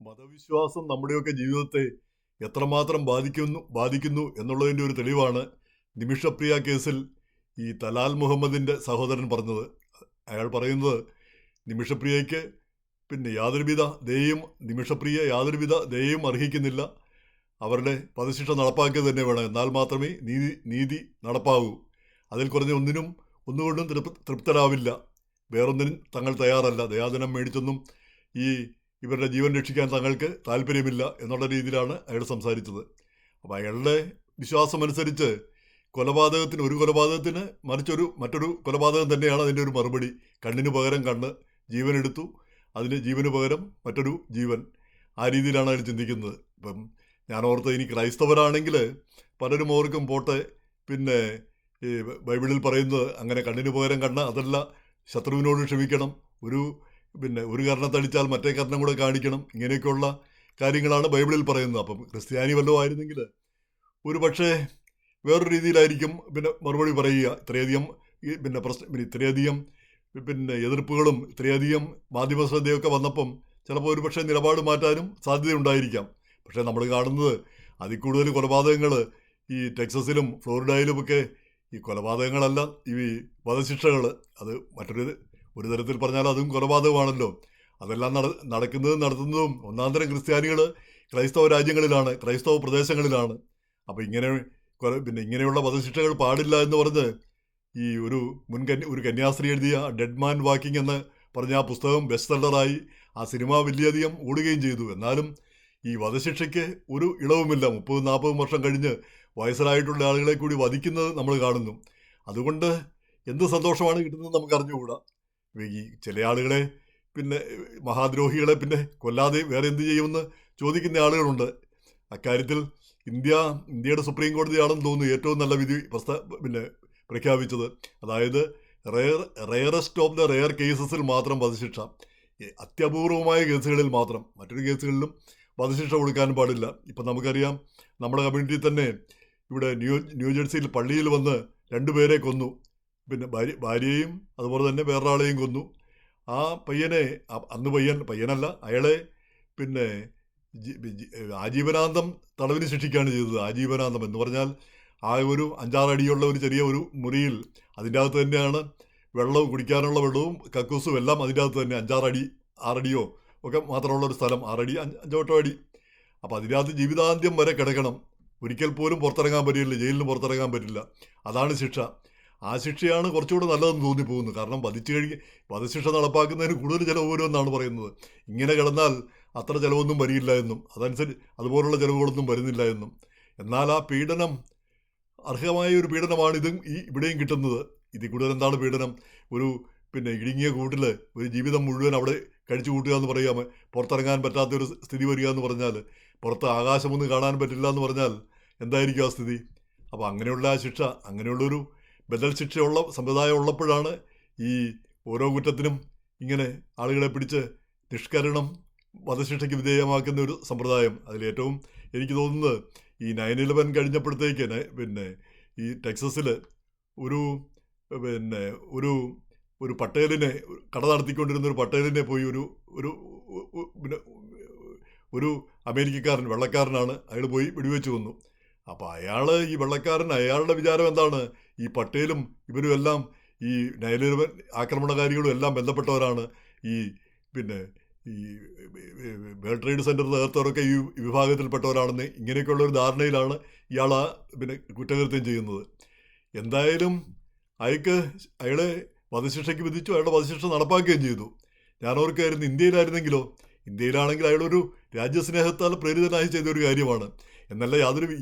മതവിശ്വാസം നമ്മുടെയൊക്കെ ജീവിതത്തെ എത്രമാത്രം ബാധിക്കുന്നു എന്നുള്ളതിൻ്റെ ഒരു തെളിവാണ് നിമിഷപ്രിയ കേസിൽ ഈ തലാൽ മുഹമ്മദിൻ്റെ സഹോദരൻ പറഞ്ഞത്. അയാൾ പറയുന്നത് നിമിഷപ്രിയയ്ക്ക് യാതൊരുവിധ ദയയും നിമിഷപ്രിയ യാതൊരുവിധ ദയയും അർഹിക്കുന്നില്ല. അവരുടെ വധശിക്ഷ നടപ്പാക്കുക തന്നെ വേണം. എന്നാൽ മാത്രമേ നീതി നടപ്പാവൂ. അതിൽ കുറഞ്ഞ ഒന്നുകൊണ്ടും തൃപ്തരാവില്ല. വേറൊന്നിനും തങ്ങൾ തയ്യാറല്ല. ദയാദിനം മേടിച്ചൊന്നും ഇവരുടെ ജീവൻ രക്ഷിക്കാൻ തങ്ങൾക്ക് താല്പര്യമില്ല എന്നുള്ള രീതിയിലാണ് അയാൾ സംസാരിച്ചത്. അപ്പോൾ അയാളുടെ വിശ്വാസമനുസരിച്ച് ഒരു കൊലപാതകത്തിന് മറ്റൊരു കൊലപാതകം തന്നെയാണ് അതിൻ്റെ ഒരു മറുപടി. കണ്ണിന് പകരം കണ്ണ്, ജീവനെടുത്തു, അതിന് ജീവന് പകരം മറ്റൊരു ജീവൻ. ആ രീതിയിലാണ് അയാൾ ചിന്തിക്കുന്നത്. ഇപ്പം ഞാൻ ഓർത്ത് ഇനി ക്രൈസ്തവരാണെങ്കിൽ പലരും ഓർക്കും പോട്ടെ, ഈ ബൈബിളിൽ പറയുന്നത് അങ്ങനെ കണ്ണിന് പകരം കണ്ണ്, അതല്ല ശത്രുവിനോട് ക്ഷമിക്കണം, ഒരു കർണത്തടിച്ചാൽ മറ്റേ കർണം കൂടെ കാണിക്കണം, ഇങ്ങനെയൊക്കെയുള്ള കാര്യങ്ങളാണ് ബൈബിളിൽ പറയുന്നത്. അപ്പം ക്രിസ്ത്യാനി വല്ലതും ആയിരുന്നെങ്കിൽ ഒരു പക്ഷേ വേറൊരു രീതിയിലായിരിക്കും മറുപടി പറയുക. ഇത്രയധികം ഇത്രയധികം എതിർപ്പുകളും ഇത്രയധികം മാധ്യമ ശ്രദ്ധയൊക്കെ വന്നപ്പം ചിലപ്പോൾ ഒരു പക്ഷേ നിലപാട് മാറ്റാനും സാധ്യതയുണ്ടായിരിക്കാം. പക്ഷേ നമ്മൾ കാണുന്നത് അതിൽ കൂടുതൽ കൊലപാതകങ്ങൾ ഈ ടെക്സസിലും ഫ്ലോറിഡയിലുമൊക്കെ ഈ കൊലപാതകങ്ങളല്ല, ഈ വധശിക്ഷകൾ. അത് ഒരു തരത്തിൽ പറഞ്ഞാൽ അതും കൊലപാതകമാണല്ലോ. അതെല്ലാം നടത്തുന്നതും ഒന്നാന്തരം ക്രിസ്ത്യാനികൾ ക്രൈസ്തവ രാജ്യങ്ങളിലാണ്, ക്രൈസ്തവ പ്രദേശങ്ങളിലാണ്. അപ്പോൾ ഇങ്ങനെയുള്ള വധശിക്ഷകൾ പാടില്ല എന്ന് പറഞ്ഞ് ഈ ഒരു കന്യാസ്ത്രീ എഴുതിയ ഡെഡ് മാൻ വാക്കിംഗ് എന്ന് പറഞ്ഞ ആ പുസ്തകം ബെസ്റ്റ് സെല്ലറായി. ആ സിനിമ വലിയധികം ഓടുകയും ചെയ്തു. എന്നാലും ഈ വധശിക്ഷയ്ക്ക് ഒരു ഇളവുമില്ല. 30-40 വർഷം കഴിഞ്ഞ് വയസ്സരായിട്ടുള്ള ആളുകളെ കൂടി വധിക്കുന്നത് നമ്മൾ കാണുന്നു. അതുകൊണ്ട് എന്ത് സന്തോഷമാണ് കിട്ടുന്നത് നമുക്ക് അറിഞ്ഞുകൂടാ. ഈ ചില ആളുകളെ മഹാദ്രോഹികളെ കൊല്ലാതെ വേറെ എന്ത് ചെയ്യുമെന്ന് ചോദിക്കുന്ന ആളുകളുണ്ട്. അക്കാര്യത്തിൽ ഇന്ത്യയുടെ സുപ്രീം കോടതിയാണെന്ന് തോന്നുന്നു ഏറ്റവും നല്ല വിധി പ്രഖ്യാപിച്ചത്. അതായത് റെയറസ്റ്റ് ഓഫ് ദ റെയർ കേസസിൽ മാത്രം വധശിക്ഷ, അത്യപൂർവമായ കേസുകളിൽ മാത്രം. മറ്റൊരു കേസുകളിലും വധശിക്ഷ കൊടുക്കാൻ പാടില്ല. ഇപ്പം നമുക്കറിയാം, നമ്മുടെ കമ്മ്യൂണിറ്റിയിൽ തന്നെ ഇവിടെ ന്യൂജേഴ്സിയിൽ പള്ളിയിൽ വന്ന് 2 പേരെ കൊന്നു. ഭാര്യയെയും അതുപോലെ തന്നെ വേറൊരാളെയും കൊന്നു. ആ പയ്യനെ അന്ന് പയ്യനല്ല അയാളെ ആജീവനാന്തം തടവിന് ശിക്ഷിക്കുകയാണ് ചെയ്തത്. ആജീവനാന്തം എന്ന് പറഞ്ഞാൽ ആ ഒരു 5-6 അടിയുള്ള ഒരു ചെറിയ ഒരു മുറിയിൽ, അതിൻ്റെ അകത്ത് തന്നെയാണ് വെള്ളവും, കുടിക്കാനുള്ള വെള്ളവും കക്കൂസും എല്ലാം അതിൻ്റെ അകത്ത് തന്നെ. 5-6 അടി 6 അടിയോ ഒക്കെ മാത്രമുള്ള ഒരു സ്ഥലം, 6 അടി 5-8 അടി. അപ്പോൾ അതിനകത്ത് ജീവിതാന്ത്യം വരെ കിടക്കണം. ഒരിക്കൽ പോലും പുറത്തിറങ്ങാൻ പറ്റില്ല, ജയിലിന് പുറത്തിറങ്ങാൻ പറ്റില്ല. അതാണ് ശിക്ഷ. ആ ശിക്ഷയാണ് കുറച്ചുകൂടെ നല്ലതെന്ന് തോന്നിപ്പോകുന്നു. കാരണം വധശിക്ഷ നടപ്പാക്കുന്നതിന് കൂടുതൽ ചിലവ് വരുമെന്നാണ് പറയുന്നത്. ഇങ്ങനെ കിടന്നാൽ അത്ര ചിലവൊന്നും വരില്ല എന്നും, അതുപോലുള്ള ചിലവുകളൊന്നും വരുന്നില്ല എന്നും. എന്നാൽ ആ പീഡനം അർഹമായ ഒരു പീഡനമാണ് ഇവിടെയും കിട്ടുന്നത്. ഇതിൽ കൂടുതൽ എന്താണ് പീഡനം? ഒരു ഇടുങ്ങിയ കൂട്ടിൽ ഒരു ജീവിതം മുഴുവൻ അവിടെ കഴിച്ചു കൂട്ടുക എന്ന് പറയാമോ? പുറത്തിറങ്ങാൻ പറ്റാത്തൊരു സ്ഥിതി വരിക എന്ന് പറഞ്ഞാൽ, പുറത്ത് ആകാശമൊന്നും കാണാൻ പറ്റില്ല എന്ന് പറഞ്ഞാൽ എന്തായിരിക്കും ആ സ്ഥിതി? അപ്പോൾ അങ്ങനെയുള്ള ആ ശിക്ഷ, അങ്ങനെയുള്ളൊരു ബദൽ ശിക്ഷയുള്ള സമ്പ്രദായം ഉള്ളപ്പോഴാണ് ഈ ഓരോ കുറ്റത്തിനും ഇങ്ങനെ ആളുകളെ പിടിച്ച് നിഷ്കരണം വധശിക്ഷയ്ക്ക് വിധേയമാക്കുന്ന ഒരു സമ്പ്രദായം. അതിലേറ്റവും എനിക്ക് തോന്നുന്നത് ഈ 9/11 കഴിഞ്ഞപ്പോഴത്തേക്ക് ഈ ടെക്സസിൽ ഒരു ഒരു പട്ടേലിനെ, കട നടത്തിക്കൊണ്ടിരുന്ന ഒരു പട്ടേലിനെ പോയി ഒരു അമേരിക്കക്കാരൻ, വെള്ളക്കാരനാണ്, അയാൾ പോയി വെടിവെച്ച് കൊന്നു. അപ്പോൾ ഈ വെള്ളക്കാരൻ, അയാളുടെ വിചാരം എന്താണ്? ഈ പട്ടേലും ഇവരും എല്ലാം ഈ 9/11 ആക്രമണകാരികളും എല്ലാം ബന്ധപ്പെട്ടവരാണ്. ഈ വേൾഡ് ട്രേഡ് സെൻറ്റർ തകർത്തവരൊക്കെ ഈ വിഭാഗത്തിൽപ്പെട്ടവരാണെന്ന്, ഇങ്ങനെയൊക്കെയുള്ള ഒരു ധാരണയിലാണ് ഇയാൾ കുറ്റകൃത്യം ചെയ്യുന്നത്. എന്തായാലും അയാളെ വധശിക്ഷയ്ക്ക് വിധിച്ചു, അയാളുടെ വധശിക്ഷ നടപ്പാക്കുകയും ചെയ്തു. ഞാൻ ഓർക്കായിരുന്നു ഇന്ത്യയിലായിരുന്നെങ്കിലോ, ഇന്ത്യയിലാണെങ്കിൽ അയാളൊരു രാജ്യസ്നേഹത്താൽ പ്രേരിതനായി ചെയ്തൊരു കാര്യമാണ്. എന്നല്ല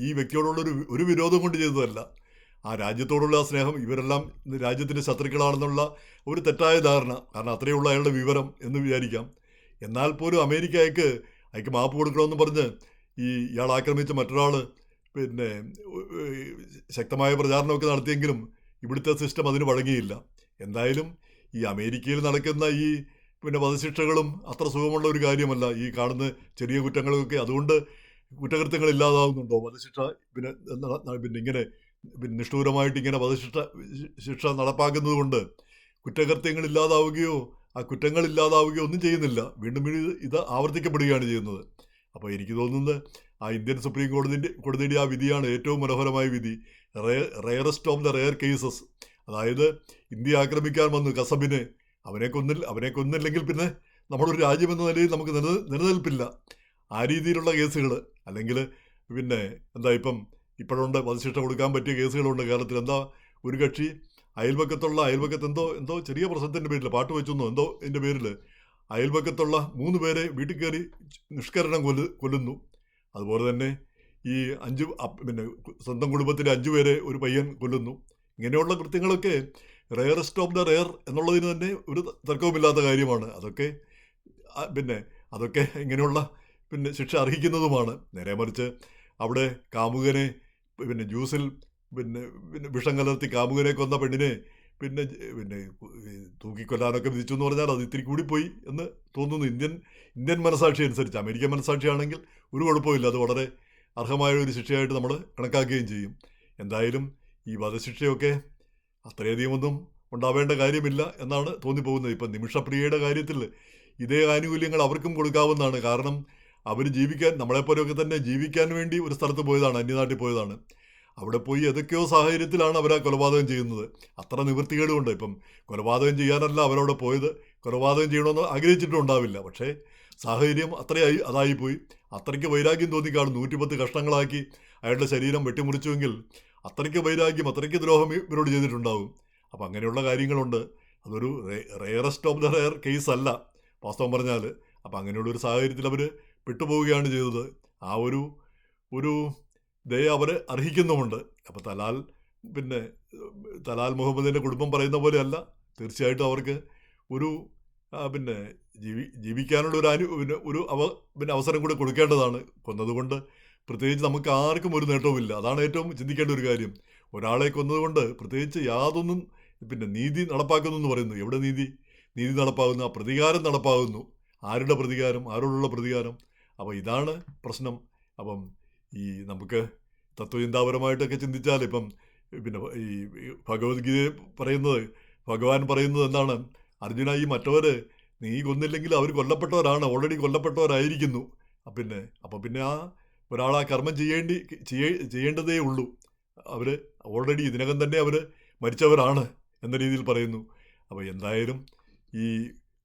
ഈ വ്യക്തിയോടുള്ള ഒരു വിരോധം കൊണ്ട് ചെയ്തതല്ല. ആ രാജ്യത്തോടുള്ള ആ സ്നേഹം, ഇവരെല്ലാം രാജ്യത്തിൻ്റെ ശത്രുക്കളാണെന്നുള്ള ഒരു തെറ്റായ ധാരണ, കാരണം അത്രയുള്ള അയാളുടെ വിവരം എന്ന് വിചാരിക്കാം. എന്നാൽ പോലും അമേരിക്ക അയക്ക് മാപ്പ് കൊടുക്കണമെന്ന് പറഞ്ഞ് ഇയാൾ ആക്രമിച്ച മറ്റൊരാൾ ശക്തമായ പ്രചാരണമൊക്കെ നടത്തിയെങ്കിലും ഇവിടുത്തെ സിസ്റ്റം അതിന് വഴങ്ങിയില്ല. എന്തായാലും ഈ അമേരിക്കയിൽ നടക്കുന്ന വധശിക്ഷകളും അത്ര സുഖമുള്ള ഒരു കാര്യമല്ല. ഈ കാണുന്ന ചെറിയ കുറ്റങ്ങളൊക്കെ, അതുകൊണ്ട് കുറ്റകൃത്യങ്ങൾ ഇല്ലാതാവുന്നുണ്ടോ? വധശിക്ഷ ഇങ്ങനെ നിഷ്ഠൂരമായിട്ട് ഇങ്ങനെ ശിക്ഷ നടപ്പാക്കുന്നത് കൊണ്ട് കുറ്റകൃത്യങ്ങൾ ഇല്ലാതാവുകയോ ആ കുറ്റങ്ങൾ ഇല്ലാതാവുകയോ ഒന്നും ചെയ്യുന്നില്ല. വീണ്ടും ഇത് ആവർത്തിക്കപ്പെടുകയാണ് ചെയ്യുന്നത്. അപ്പോൾ എനിക്ക് തോന്നുന്നത് ആ ഇന്ത്യൻ സുപ്രീം കോടതിയുടെ ആ വിധിയാണ് ഏറ്റവും മനോഹരമായ വിധി. Rarest of the rare cases. അതായത് ഇന്ത്യ ആക്രമിക്കാൻ വന്നു കസബിനെ, അവനെ കൊന്നില്ലെങ്കിൽ പിന്നെ നമ്മളൊരു രാജ്യമെന്ന നിലയിൽ നമുക്ക് നിലനിൽപ്പില്ല. ആ രീതിയിലുള്ള കേസുകൾ. അല്ലെങ്കിൽ പിന്നെ എന്താ ഇപ്പോഴുണ്ട് വധശിക്ഷ കൊടുക്കാൻ പറ്റിയ കേസുകളുണ്ട് കേരളത്തിൽ. എന്താ ഒരു കക്ഷി അയൽപക്കത്ത് എന്തോ ചെറിയ പ്രശ്നത്തിൻ്റെ പേരിൽ പാട്ട് വെച്ചെന്നോ എന്തോ എൻ്റെ പേരിൽ അയൽപക്കത്തുള്ള 3 പേരെ വീട്ടിൽ കയറി നിഷ്കരണം കൊല്ലുന്നു. അതുപോലെ തന്നെ ഈ പിന്നെ സ്വന്തം കുടുംബത്തിലെ 5 പേരെ ഒരു പയ്യൻ കൊല്ലുന്നു. ഇങ്ങനെയുള്ള കൃത്യങ്ങളൊക്കെ റെയറസ്റ്റ് ഓഫ് ദ റെയർ എന്നുള്ളതിന് തന്നെ ഒരു തർക്കവുമില്ലാത്ത കാര്യമാണ്. അതൊക്കെ ഇങ്ങനെയുള്ള ശിക്ഷ അർഹിക്കുന്നതുമാണ്. നേരെ മറിച്ച് അവിടെ കാമുകനെ ജ്യൂസിൽ വിഷം കലർത്തി കാമുകനെ കൊന്ന പെണ്ണിനെ പിന്നെ തൂക്കിക്കൊല്ലാനൊക്കെ വിധിച്ചു എന്ന് പറഞ്ഞാൽ അത് ഇത്തിരി കൂടിപ്പോയി എന്ന് തോന്നുന്നു. ഇന്ത്യൻ മനസാക്ഷി അനുസരിച്ച്. അമേരിക്കൻ മനസാക്ഷിയാണെങ്കിൽ ഒരു കുഴപ്പമില്ല, അത് വളരെ അർഹമായ ഒരു ശിക്ഷയായിട്ട് നമ്മൾ കണക്കാക്കുകയും ചെയ്യും. എന്തായാലും ഈ വധശിക്ഷയൊക്കെ അത്രയധികമൊന്നും ഉണ്ടാവേണ്ട കാര്യമില്ല എന്നാണ് തോന്നിപ്പോകുന്നത്. ഇപ്പം നിമിഷപ്രിയയുടെ കാര്യത്തിൽ ഇതേ ആനുകൂല്യങ്ങൾ അവർക്കും കൊടുക്കാവുന്നതാണ്. കാരണം അവർ നമ്മളെപ്പോലെയൊക്കെ തന്നെ ജീവിക്കാൻ വേണ്ടി ഒരു സ്ഥലത്ത് പോയതാണ്, അന്യനാട്ടിൽ പോയതാണ്. അവിടെ പോയി ഏതൊക്കെയോ സാഹചര്യത്തിലാണ് അവർ ആ കൊലപാതകം ചെയ്യുന്നത്. അത്ര നിവൃത്തികേടുമുണ്ട്. കൊലപാതകം ചെയ്യാനല്ല അവരവിടെ പോയത്, കൊലപാതകം ചെയ്യണമെന്ന് ആഗ്രഹിച്ചിട്ടും ഉണ്ടാവില്ല. പക്ഷേ സാഹചര്യം അതായിപ്പോയി. അത്രയ്ക്ക് വൈരാഗ്യം തോന്നിക്കാണും. 110 കഷ്ണങ്ങളാക്കി അയാളുടെ ശരീരം വെട്ടിമുറിച്ചുവെങ്കിൽ അത്രയ്ക്ക് വൈരാഗ്യം, അത്രയ്ക്ക് ദ്രോഹം ഇവരോട് ചെയ്തിട്ടുണ്ടാവും. അപ്പം അങ്ങനെയുള്ള കാര്യങ്ങളുണ്ട്. അതൊരു rarest of the rare case അല്ല വാസ്തവം പറഞ്ഞാൽ. അപ്പം അങ്ങനെയുള്ളൊരു സാഹചര്യത്തിൽ അവർ പെട്ടുപോവുകയാണ് ചെയ്തത്. ആ ഒരു ദയ അവർ അർഹിക്കുന്നുമുണ്ട്. അപ്പോൾ തലാൽ മുഹമ്മദിൻ്റെ കുടുംബം പറയുന്ന പോലെയല്ല. തീർച്ചയായിട്ടും അവർക്ക് ഒരു ജീവിക്കാനുള്ള ഒരു അവസരം കൂടി കൊടുക്കേണ്ടതാണ്. കൊന്നതുകൊണ്ട് പ്രത്യേകിച്ച് നമുക്ക് ആർക്കും ഒരു നേട്ടവുമില്ല. അതാണ് ഏറ്റവും ചിന്തിക്കേണ്ട ഒരു കാര്യം. ഒരാളെ കൊന്നതുകൊണ്ട് പ്രത്യേകിച്ച് യാതൊന്നും നീതി നടപ്പാക്കുന്നു എന്ന് പറയുന്നു. എവിടെ നീതി നടപ്പാകുന്നു? ആ പ്രതികാരം നടപ്പാകുന്നു. ആരുടെ പ്രതികാരം? ആരോടുള്ള പ്രതികാരം? അപ്പോൾ ഇതാണ് പ്രശ്നം. അപ്പം നമുക്ക് തത്വചിന്താപരമായിട്ടൊക്കെ ചിന്തിച്ചാൽ ഈ ഭഗവത്ഗീത ഭഗവാൻ പറയുന്നത് എന്താണ്? അർജുന, ഈ മറ്റവർ നീ കൊന്നില്ലെങ്കിൽ അവർ കൊല്ലപ്പെട്ടവരാണ്, ഓൾറെഡി കൊല്ലപ്പെട്ടവരായിരിക്കുന്നു. അപ്പം പിന്നെ ആ ഒരാൾ ആ കർമ്മം ചെയ്യേണ്ടതേ ഉള്ളൂ. അവർ ഓൾറെഡി ഇതിനകം തന്നെ അവർ മരിച്ചവരാണ് എന്ന രീതിയിൽ പറയുന്നു. അപ്പോൾ എന്തായാലും ഈ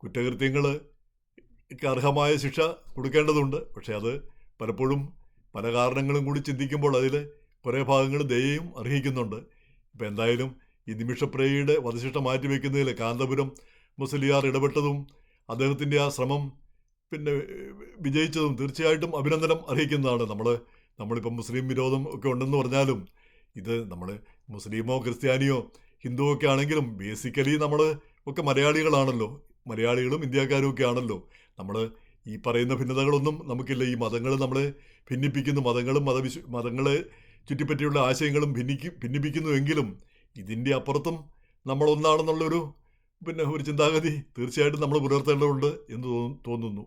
കുറ്റകൃത്യങ്ങൾക്ക് അർഹമായ ശിക്ഷ കൊടുക്കേണ്ടതുണ്ട്. പക്ഷേ അത് പലപ്പോഴും പല കാരണങ്ങളും കൂടി ചിന്തിക്കുമ്പോൾ അതിൽ കുറേ ഭാഗങ്ങൾ ദയയും അർഹിക്കുന്നുണ്ട്. ഇപ്പം എന്തായാലും ഈ നിമിഷപ്രിയയുടെ വധശിക്ഷ മാറ്റിവെക്കുന്നതിൽ കാന്തപുരം മുസ്ലിയാർ ഇടപെട്ടതും അദ്ദേഹത്തിൻ്റെ ആ ശ്രമം വിജയിച്ചതും തീർച്ചയായിട്ടും അഭിനന്ദനം അർഹിക്കുന്നതാണ്. നമ്മളിപ്പം മുസ്ലിം വിരോധം ഒക്കെ ഉണ്ടെന്ന് പറഞ്ഞാലും ഇത് നമ്മൾ മുസ്ലിമോ ക്രിസ്ത്യാനിയോ ഹിന്ദുവോ ഒക്കെ ആണെങ്കിലും ബേസിക്കലി നമ്മൾ ഒക്കെ മലയാളികളും ഇന്ത്യക്കാരും ഒക്കെ ആണല്ലോ. നമ്മൾ ഈ പറയുന്ന ഭിന്നതകളൊന്നും നമുക്കില്ല. ഈ മതങ്ങൾ നമ്മളെ ഭിന്നിപ്പിക്കുന്നു, മതങ്ങളെ ചുറ്റിപ്പറ്റിയുള്ള ആശയങ്ങളും ഭിന്നിപ്പിക്കുന്നുവെങ്കിലും ഇതിൻ്റെ അപ്പുറത്തും നമ്മളൊന്നാണെന്നുള്ളൊരു ഒരു ചിന്താഗതി തീർച്ചയായിട്ടും നമ്മൾ പുലർത്തേണ്ടതുണ്ട് എന്ന് തോന്നുന്നു.